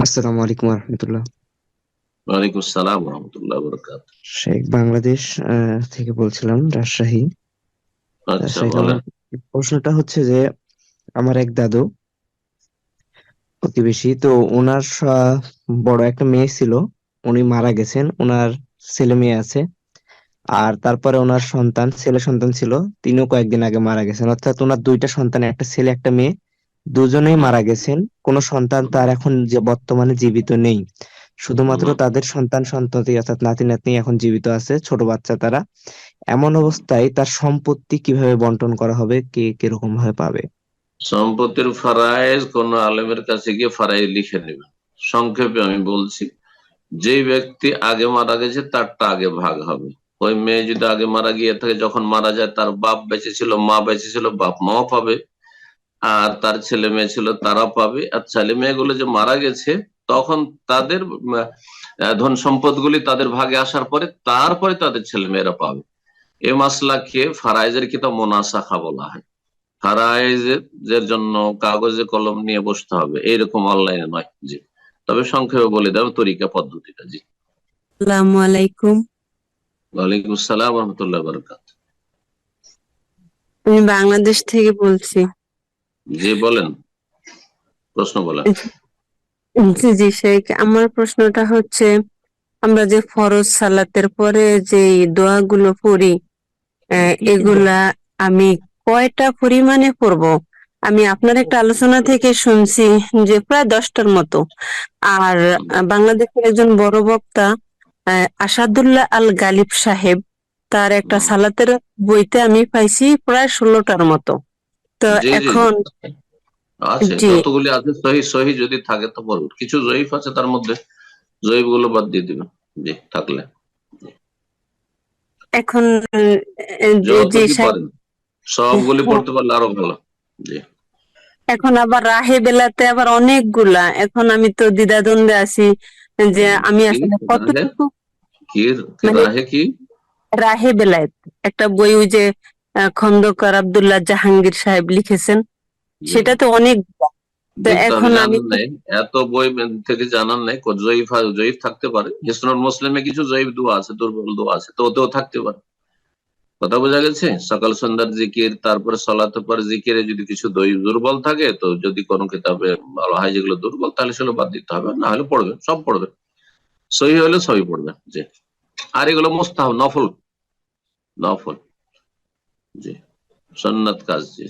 আসসালামু আলাইকুম রহমতুল্লাহ। ওয়ালাইকুম আসসালাম রহমতুল্লাহ বরকাত। শেখ বাংলাদেশ থেকে বলছিলাম, রাজশাহী। আচ্ছা, শেখ, আমার বলেন। প্রশ্নটা হচ্ছে যে আমার এক দাদু, প্রতিবেশী তো, ওনার বড় একটা মেয়ে ছিল। উনি মারা গেছেন, ওনার ছেলে মেয়ে আছে। আর তারপরে ওনার ছেলে সন্তান ছিল, তিনিও কয়েকদিন আগে মারা গেছেন। অর্থাৎ ওনার দুইটা সন্তান, একটা ছেলে একটা মেয়ে, দুজনেই হুম, মারা গেছেন। কোনো সন্তান হুম, তার এখন যে বর্তমানে জীবিত নেই। শুধুমাত্র হুম। তাদের সন্তান সন্ততি অর্থাৎ নাতি নাতনি এখন জীবিত আছে, ছোট বাচ্চা তারা। এমন অবস্থায় তার সম্পত্তি কিভাবে বন্টন করা হবে, কে কিরকম ভাবে পাবে? সম্পত্তির ফারায়েজ কোন আলেমের কাছে গিয়ে ফারাইজ লিখে নেবেন। সংক্ষেপে আমি বলছি, যে ব্যক্তি আগে মারা গেছে তারটা আগে ভাগ হবে। ওই মেয়ে যদি আগে মারা গিয়ে থাকে, যখন মারা যায় তার বাপ বেঁচে ছিল, মা বেঁচে ছিল, বাপ মাও পাবে। আর তার ছেলে মেয়ে ছিল, তারা পাবে। আর ছেলে মেয়েগুলো যে মারা গেছে, তখন তাদের ধন সম্পদ গুলি তাদের ভাগে আসার পরে তারপরে তাদের ছেলে মেয়েরা পাবে। এ মাসলাকে ফারাইজের কিতাব মোনাসাখা বলা হয়। ফারাইজের জন্য কাগজে কলম নিয়ে বসতে হবে, এইরকম অনলাইনে নয়। জি, তবে সংক্ষেপে বলে দেব তরিকা পদ্ধতিটা। জি। আসসালামু আলাইকুম। ওয়ালাইকুম আসসালাম রহমতুল্লাহ বরকাত। আমি বাংলাদেশ থেকে বলছি। জি, বলেন, প্রশ্ন বলেন। জি জি শেখ, আমার প্রশ্নটা হচ্ছে, আমরা যে ফরজ সালাতের পরে যে দোয়াগুলো পড়ি, এগুলা আমি কয়টা পরিমাণে পড়ব? আমি আপনার একটা আলোচনা থেকে শুনছি যে প্রায় 10টার মতো। আর বাংলাদেশের একজন বড় বক্তা, আসাদুল্লাহ আল গালিব সাহেব, তার একটা সালাতের বইতে আমি পাইছি প্রায় 16টার মতো। তো জি, জি, জি, এখন আছে জি, যতগুলি আছে, সহি সহি যদি থাকে তো বলুন। কিছু জয়ীফ আছে তার মধ্যে, জয়ীফ গুলো বাদ দিয়ে দিবেন। জি, থাকলে এখন যত জি কি সাহেব, পারেন সবগুলি পড়তে পারলে আরো ভালো। জি। এখন আবার রাহে বেলাতে আবার অনেকগুলা, এখন আমি তো দ্বিধাদ্বন্দ্বে আছি যে আমি কি আসলে রাহে, কতটুকু, কি মানে রাহে কি? রাহে বেলায়েত একটা বই, ওই যে খন্দকার আব্দুল্লাহ জাহাঙ্গীর সাহেব লিখেছেন, জি, সেটা তো অনেক। তো দেখতে হবে, এখন আমি জানার নাই। এত বই থেকে জানার নাই। জয়ীফ জয়ীফ থাকতে পারে, হিসনুল মুসলিমে কিছু জয়ীফ দোয়া আছে, দুর্বল দোয়া আছে, তো ওতেও থাকতে পারে। কথা বোঝা গেছে? সকাল সন্ধ্যার জিকির, তারপরে সলাতের পর জিকিরে যদি কিছু দুর্বল থাকে, তো যদি কোনো কিতাবে বলা হয় যেগুলো দুর্বল, তাহলে সেগুলো বাদ দিতে হবে, না হলে পড়বে, সব পড়বে। সহি হলে সবই পড়বে। জি। আর এগুলো মুস্তাহাব, নফল, নফল। জি, সুন্নাত কাজ। জি।